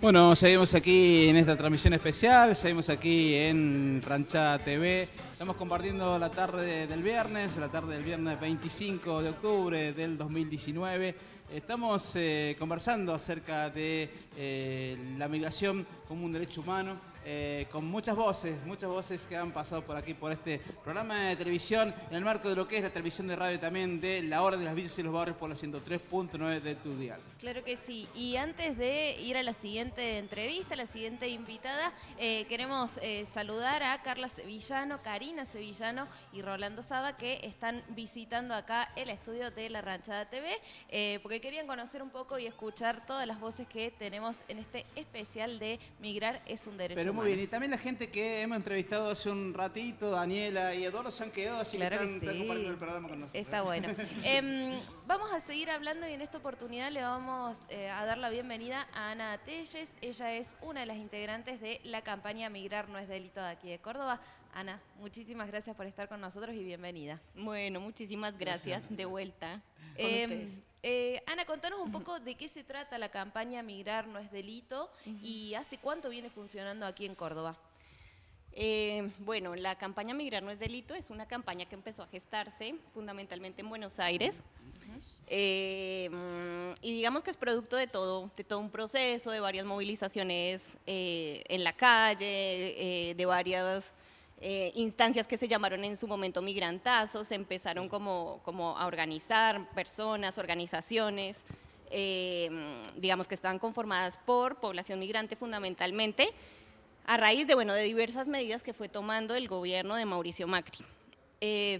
Bueno, seguimos aquí en esta transmisión especial, seguimos aquí en Ranchada TV. Estamos compartiendo la tarde del viernes 25 de octubre del 2019. Estamos conversando acerca de la migración como un derecho humano, con muchas voces que han pasado por aquí, por este programa de televisión, en el marco de lo que es la televisión de radio también de La Hora de las Villas y los Barrios por la 103.9 de tu dial. Claro que sí. Y antes de ir a la siguiente entrevista, la siguiente invitada, queremos saludar a Carla Sevillano, Karina Sevillano y Rolando Saba, que están visitando acá el estudio de La Ranchada TV, porque querían conocer un poco y escuchar todas las voces que tenemos en este especial de Migrar es un derecho humano. Muy bien, y también la gente que hemos entrevistado hace un ratito, Daniela y Eduardo, se han quedado, así claro que que están sí. compartiendo el programa con nosotros. Está bueno. Vamos a seguir hablando y en esta oportunidad le vamos a dar la bienvenida a Ana Telles. Ella es una de las integrantes de la campaña Migrar no es delito de aquí de Córdoba. Ana, muchísimas gracias por estar con nosotros y bienvenida. Bueno, muchísimas gracias. De vuelta con Ana, contanos un poco de qué se trata la campaña Migrar no es delito y hace cuánto viene funcionando aquí en Córdoba. Bueno, la campaña Migrar no es delito es una campaña que empezó a gestarse fundamentalmente en Buenos Aires. Y digamos que es producto de todo un proceso, de varias movilizaciones en la calle, de varias instancias que se llamaron en su momento migrantazos. Se empezaron como a organizar personas, organizaciones, digamos que estaban conformadas por población migrante fundamentalmente, a raíz de diversas medidas que fue tomando el gobierno de Mauricio Macri.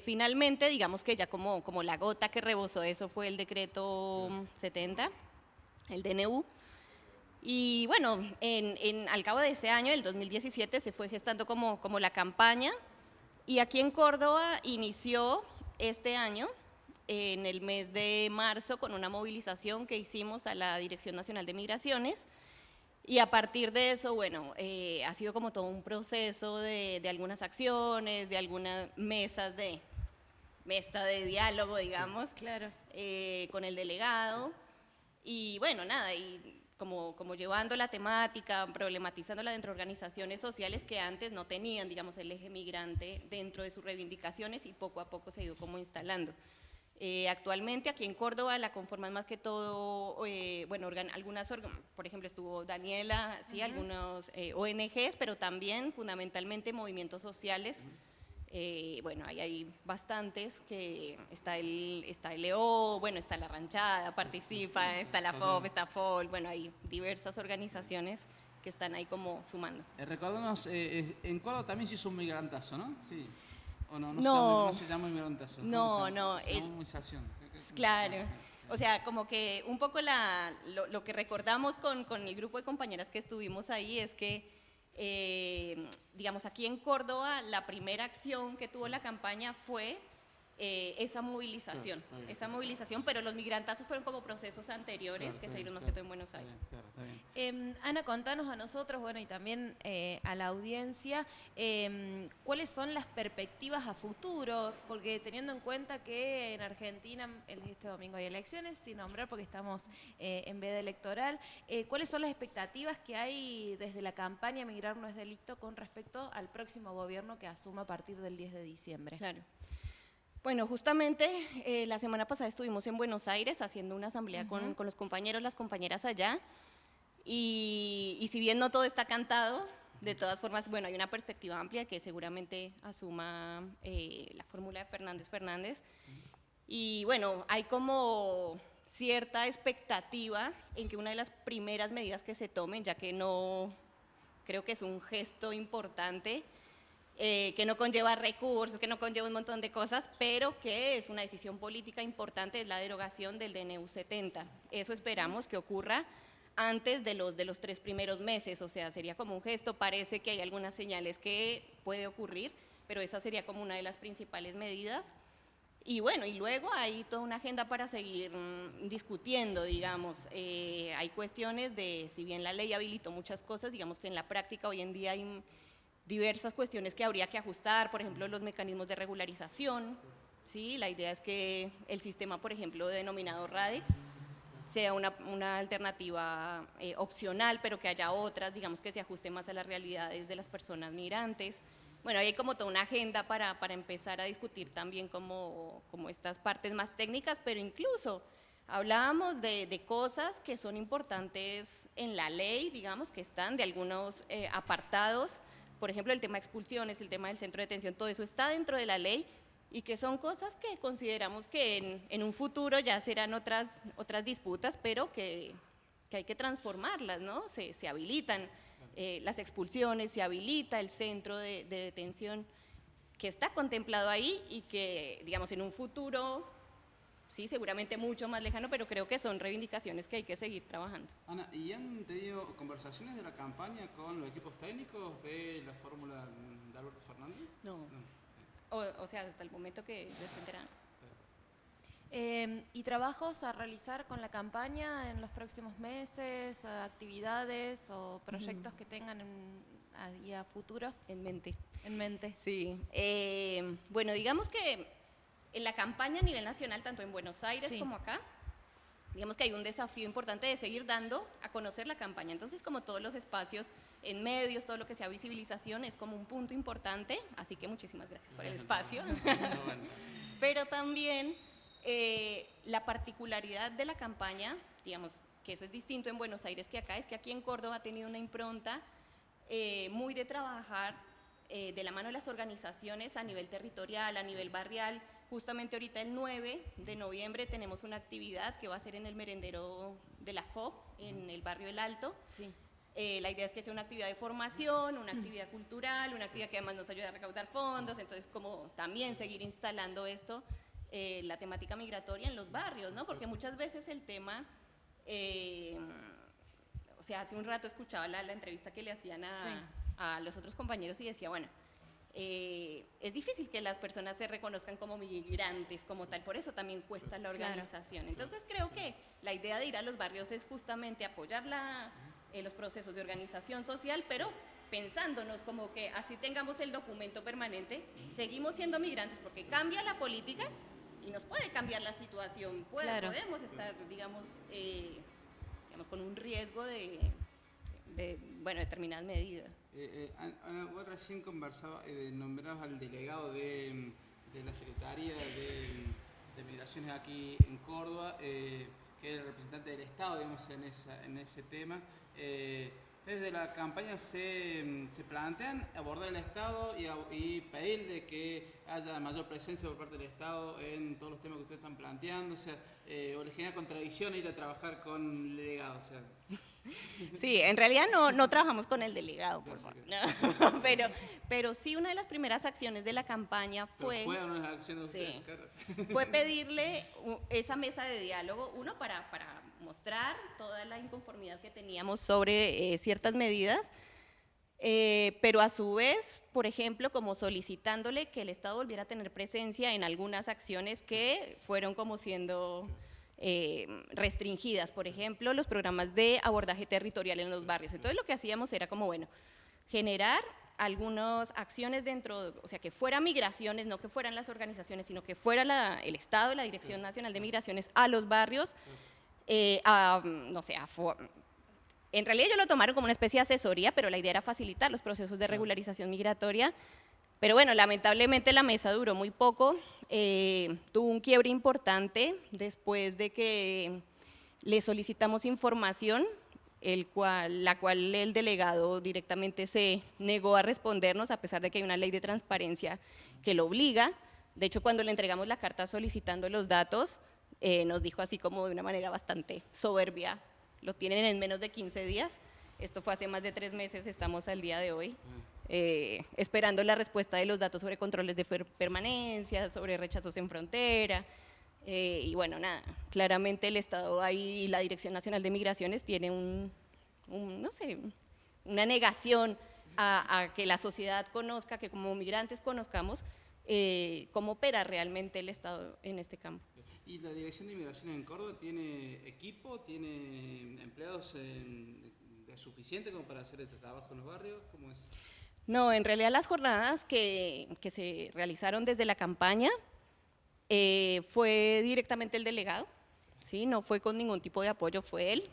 Finalmente, digamos que ya como la gota que rebosó eso fue el decreto 70, el DNU, y bueno, al cabo de ese año, el 2017, se fue gestando como la campaña, y aquí en Córdoba inició este año, en el mes de marzo, con una movilización que hicimos a la Dirección Nacional de Migraciones. Y a partir de eso, bueno, ha sido como todo un proceso de algunas acciones, de algunas mesa de diálogo, digamos, claro. con el delegado. Y bueno, nada, y como llevando la temática, problematizándola dentro de organizaciones sociales que antes no tenían, digamos, el eje migrante dentro de sus reivindicaciones, y poco a poco se ha ido como instalando. Actualmente aquí en Córdoba la conforman más que todo, por ejemplo estuvo Daniela, sí, algunos ONGs, pero también fundamentalmente movimientos sociales. Bueno, ahí hay bastantes, que está el EO, bueno, está La Ranchada, participa, está la FOP, está FOL, bueno, hay diversas organizaciones que están ahí como sumando. Recordemos, en Córdoba también se hizo un migrantazo, ¿no? Sí. ¿O no? No se llama migrantazo. No. Se llama movilización. Claro. O sea, como que un poco lo que recordamos con el grupo de compañeras que estuvimos ahí es que, digamos, aquí en Córdoba la primera acción que tuvo la campaña fue esa movilización, pero los migrantazos fueron como procesos anteriores que se dieron más que todo en Buenos Aires. Ana, contanos a nosotros, bueno, y también a la audiencia, ¿cuáles son las perspectivas a futuro? Porque teniendo en cuenta que en Argentina este domingo hay elecciones, sin nombrar porque estamos en veda electoral, ¿cuáles son las expectativas que hay desde la campaña Migrar no es delito con respecto al próximo gobierno que asuma a partir del 10 de diciembre? Claro. Bueno, justamente la semana pasada estuvimos en Buenos Aires haciendo una asamblea con los compañeros, las compañeras allá, y si bien no todo está cantado, de todas formas, bueno, hay una perspectiva amplia que seguramente asuma la fórmula de Fernández, y bueno, hay como cierta expectativa en que una de las primeras medidas que se tomen, ya que no creo que es un gesto importante, que no conlleva recursos, que no conlleva un montón de cosas, pero que es una decisión política importante, es la derogación del DNU 70. Eso esperamos que ocurra antes de los 3 primeros meses, o sea, sería como un gesto. Parece que hay algunas señales que puede ocurrir, pero esa sería como una de las principales medidas. Y bueno, y luego hay toda una agenda para seguir discutiendo, digamos. Hay cuestiones de, si bien la ley habilitó muchas cosas, digamos que en la práctica hoy en día hay diversas cuestiones que habría que ajustar, por ejemplo, los mecanismos de regularización, ¿sí? La idea es que el sistema, por ejemplo, denominado RADEX, sea una alternativa opcional, pero que haya otras, digamos, que se ajuste más a las realidades de las personas migrantes. Bueno, ahí hay como toda una agenda para empezar a discutir también como estas partes más técnicas, pero incluso hablábamos de cosas que son importantes en la ley, digamos, que están de algunos apartados, por ejemplo, el tema de expulsiones, el tema del centro de detención, todo eso está dentro de la ley y que son cosas que consideramos que en un futuro ya serán otras disputas, pero que hay que transformarlas, ¿no? Se habilitan las expulsiones, se habilita el centro de detención que está contemplado ahí y que, digamos, en un futuro, sí, seguramente mucho más lejano, pero creo que son reivindicaciones que hay que seguir trabajando. Ana, ¿y han tenido conversaciones de la campaña con los equipos técnicos de la fórmula de Alberto Fernández? No. O sea, hasta el momento que dependerán. ¿Y trabajos a realizar con la campaña en los próximos meses, actividades o proyectos que tengan y a futuro? En mente. En mente. Sí. Bueno, digamos que en la campaña a nivel nacional, tanto en Buenos Aires como acá, digamos que hay un desafío importante de seguir dando a conocer la campaña. Entonces, como todos los espacios en medios, todo lo que sea visibilización, es como un punto importante, así que muchísimas gracias por el espacio. Pero también la particularidad de la campaña, digamos, que eso es distinto en Buenos Aires que acá, es que aquí en Córdoba ha tenido una impronta muy de trabajar de la mano de las organizaciones a nivel territorial, a nivel barrial. Justamente ahorita el 9 de noviembre tenemos una actividad que va a ser en el merendero de la FOP, en el barrio El Alto. Sí. La idea es que sea una actividad de formación, una actividad cultural, una actividad que además nos ayude a recaudar fondos, entonces como también seguir instalando esto, la temática migratoria en los barrios, ¿no? Porque muchas veces el tema, o sea, hace un rato escuchaba la entrevista que le hacían a los otros compañeros y decía, bueno, es difícil que las personas se reconozcan como migrantes, como tal, por eso también cuesta la organización. Entonces creo que la idea de ir a los barrios es justamente apoyar los procesos de organización social, pero pensándonos como que así tengamos el documento permanente, seguimos siendo migrantes porque cambia la política y nos puede cambiar la situación, podemos estar, digamos, con un riesgo de determinadas medidas. Ana, vos recién conversabas, nombrabas al delegado de la Secretaría de Migraciones aquí en Córdoba, que es el representante del Estado, digamos, en ese tema. Desde la campaña se plantean abordar el Estado y pedirle que haya mayor presencia por parte del Estado en todos los temas que ustedes están planteando, o le genera contradicción ir a trabajar con el delegado, o sea. Sí, en realidad no trabajamos con el delegado, por favor. No, pero sí, una de las primeras acciones de la campaña fue pedirle esa mesa de diálogo, uno para mostrar toda la inconformidad que teníamos sobre ciertas medidas, pero a su vez, por ejemplo, como solicitándole que el Estado volviera a tener presencia en algunas acciones que fueron como siendo restringidas, por ejemplo, los programas de abordaje territorial en los barrios. Entonces lo que hacíamos era como, bueno, generar algunas acciones dentro, o sea, que fueran migraciones, no que fueran las organizaciones, sino que fuera el Estado, la Dirección Nacional de Migraciones a los barrios, no sé, en realidad ellos lo tomaron como una especie de asesoría, pero la idea era facilitar los procesos de regularización migratoria. Pero bueno, lamentablemente la mesa duró muy poco, tuvo un quiebre importante después de que le solicitamos información, la cual el delegado directamente se negó a respondernos, a pesar de que hay una ley de transparencia que lo obliga. De hecho, cuando le entregamos la carta solicitando los datos, nos dijo así como de una manera bastante soberbia, lo tienen en menos de 15 días, esto fue hace más de 3 meses, estamos al día de hoy, esperando la respuesta de los datos sobre controles de permanencia, sobre rechazos en frontera, y bueno, nada, claramente el Estado ahí y la Dirección Nacional de Migraciones tiene no sé, una negación a que la sociedad conozca, que como migrantes conozcamos cómo opera realmente el Estado en este campo. ¿Y la Dirección de Inmigración en Córdoba tiene equipo, tiene empleados suficiente como para hacer este trabajo en los barrios? ¿Cómo es? No, en realidad las jornadas que se realizaron desde la campaña fue directamente el delegado, ¿sí? No fue con ningún tipo de apoyo, fue él.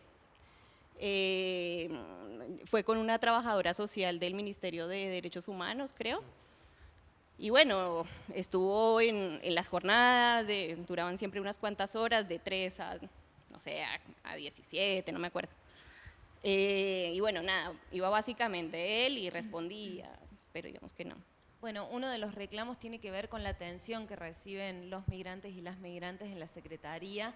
Fue con una trabajadora social del Ministerio de Derechos Humanos, creo. Y bueno, estuvo en las jornadas, duraban siempre unas cuantas horas, de 3 a, no sé, a 17, no me acuerdo. Y bueno, nada, iba básicamente él y respondía, pero digamos que no. Bueno, uno de los reclamos tiene que ver con la atención que reciben los migrantes y las migrantes en la Secretaría,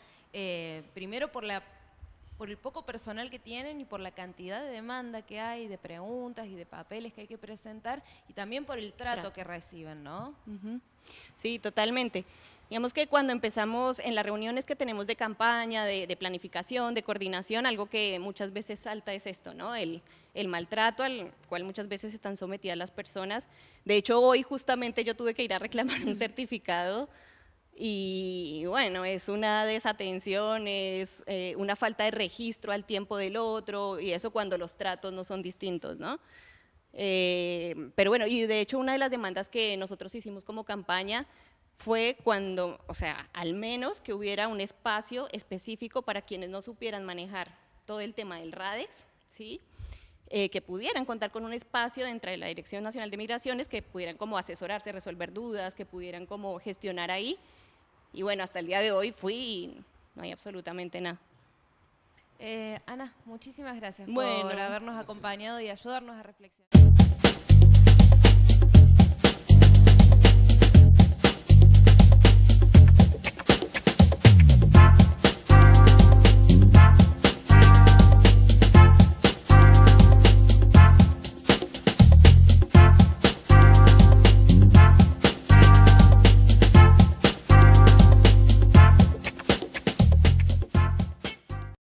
primero por el poco personal que tienen y por la cantidad de demanda que hay, de preguntas y de papeles que hay que presentar, y también por el trato que reciben, ¿no? Sí, totalmente. Digamos que cuando empezamos en las reuniones que tenemos de campaña, de planificación, de coordinación, algo que muchas veces salta es esto, ¿no? El maltrato al cual muchas veces están sometidas las personas. De hecho, hoy justamente yo tuve que ir a reclamar un certificado y bueno, es una desatención, es una falta de registro al tiempo del otro, y eso cuando los tratos no son distintos, ¿no? Pero bueno, y de hecho una de las demandas que nosotros hicimos como campaña fue cuando, o sea, al menos que hubiera un espacio específico para quienes no supieran manejar todo el tema del RADEX, ¿sí? Que pudieran contar con un espacio dentro de la Dirección Nacional de Migraciones, que pudieran como asesorarse, resolver dudas, que pudieran como gestionar ahí. Y bueno, hasta el día de hoy fui y no hay absolutamente nada. Ana, muchísimas gracias Bueno, por habernos acompañado y ayudarnos a reflexionar.